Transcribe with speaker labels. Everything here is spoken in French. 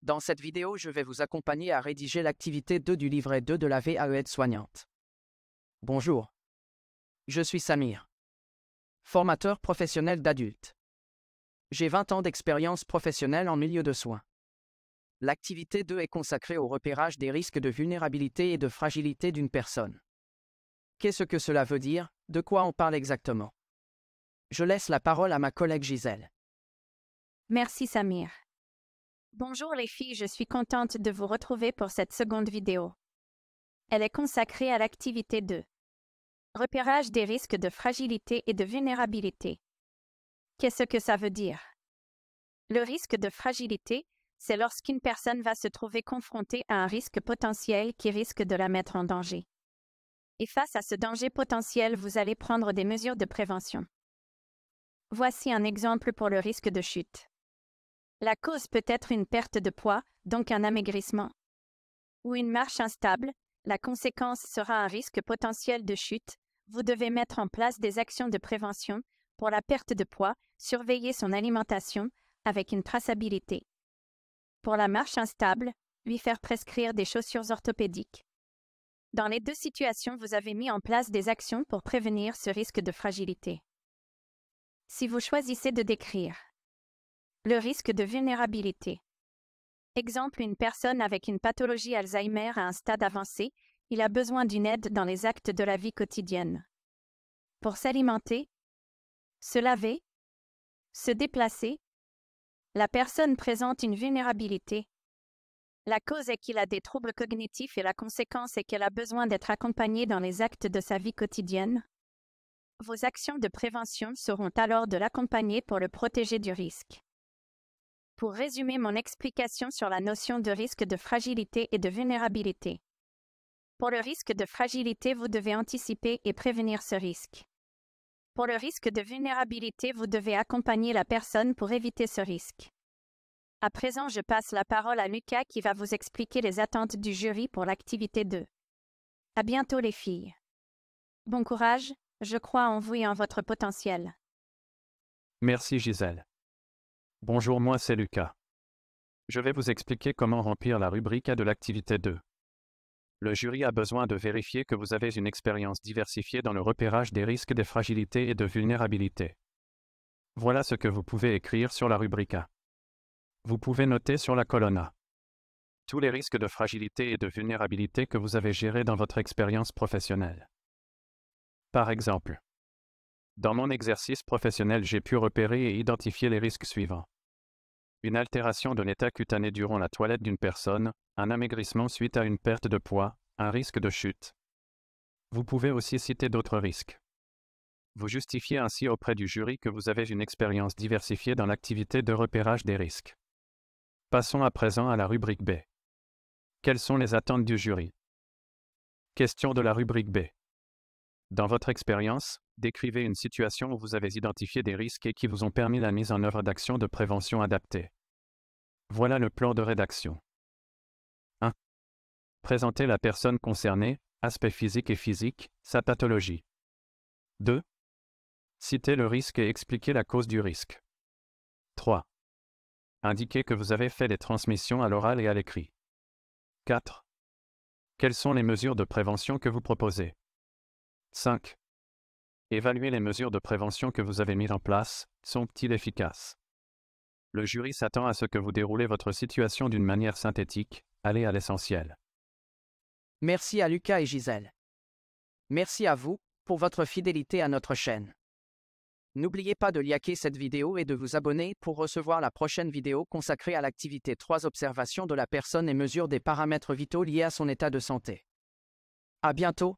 Speaker 1: Dans cette vidéo, je vais vous accompagner à rédiger l'activité 2 du livret 2 de la VAE soignante. Bonjour. Je suis Samir. Formateur professionnel d'adultes. J'ai 20 ans d'expérience professionnelle en milieu de soins. L'activité 2 est consacrée au repérage des risques de vulnérabilité et de fragilité d'une personne. Qu'est-ce que cela veut dire? De quoi on parle exactement? Je laisse la parole à ma collègue Gisèle.
Speaker 2: Merci Samir. Bonjour les filles, je suis contente de vous retrouver pour cette seconde vidéo. Elle est consacrée à l'activité 2. Repérage des risques de fragilité et de vulnérabilité. Qu'est-ce que ça veut dire? Le risque de fragilité, c'est lorsqu'une personne va se trouver confrontée à un risque potentiel qui risque de la mettre en danger. Et face à ce danger potentiel, vous allez prendre des mesures de prévention. Voici un exemple pour le risque de chute. La cause peut être une perte de poids, donc un amaigrissement, ou une marche instable. La conséquence sera un risque potentiel de chute. Vous devez mettre en place des actions de prévention pour la perte de poids, surveiller son alimentation avec une traçabilité. Pour la marche instable, lui faire prescrire des chaussures orthopédiques. Dans les deux situations, vous avez mis en place des actions pour prévenir ce risque de fragilité. Si vous choisissez de décrire le risque de vulnérabilité. Exemple, une personne avec une pathologie Alzheimer à un stade avancé, il a besoin d'une aide dans les actes de la vie quotidienne. Pour s'alimenter, se laver, se déplacer, la personne présente une vulnérabilité. La cause est qu'il a des troubles cognitifs et la conséquence est qu'elle a besoin d'être accompagnée dans les actes de sa vie quotidienne. Vos actions de prévention seront alors de l'accompagner pour le protéger du risque. Pour résumer mon explication sur la notion de risque de fragilité et de vulnérabilité. Pour le risque de fragilité, vous devez anticiper et prévenir ce risque. Pour le risque de vulnérabilité, vous devez accompagner la personne pour éviter ce risque. À présent, je passe la parole à Lucas qui va vous expliquer les attentes du jury pour l'activité 2. À bientôt les filles. Bon courage, je crois en vous et en votre potentiel.
Speaker 3: Merci Gisèle. Bonjour, moi c'est Lucas. Je vais vous expliquer comment remplir la rubrique A de l'activité 2. Le jury a besoin de vérifier que vous avez une expérience diversifiée dans le repérage des risques de fragilité et de vulnérabilité. Voilà ce que vous pouvez écrire sur la rubrique A. Vous pouvez noter sur la colonne A tous les risques de fragilité et de vulnérabilité que vous avez gérés dans votre expérience professionnelle. Par exemple, dans mon exercice professionnel, j'ai pu repérer et identifier les risques suivants. Une altération de l'état cutané durant la toilette d'une personne, un amaigrissement suite à une perte de poids, un risque de chute. Vous pouvez aussi citer d'autres risques. Vous justifiez ainsi auprès du jury que vous avez une expérience diversifiée dans l'activité de repérage des risques. Passons à présent à la rubrique B. Quelles sont les attentes du jury? Question de la rubrique B. Dans votre expérience, décrivez une situation où vous avez identifié des risques et qui vous ont permis la mise en œuvre d'actions de prévention adaptées. Voilà le plan de rédaction. 1. Présentez la personne concernée, aspect physique et physique, sa pathologie. 2. Citez le risque et expliquez la cause du risque. 3. Indiquez que vous avez fait des transmissions à l'oral et à l'écrit. 4. Quelles sont les mesures de prévention que vous proposez? 5. Évaluez les mesures de prévention que vous avez mises en place, sont-ils efficaces? Le jury s'attend à ce que vous déroulez votre situation d'une manière synthétique, allez à l'essentiel.
Speaker 1: Merci à Lucas et Gisèle. Merci à vous pour votre fidélité à notre chaîne. N'oubliez pas de liker cette vidéo et de vous abonner pour recevoir la prochaine vidéo consacrée à l'activité 3 observation de la personne et mesure des paramètres vitaux liés à son état de santé. À bientôt.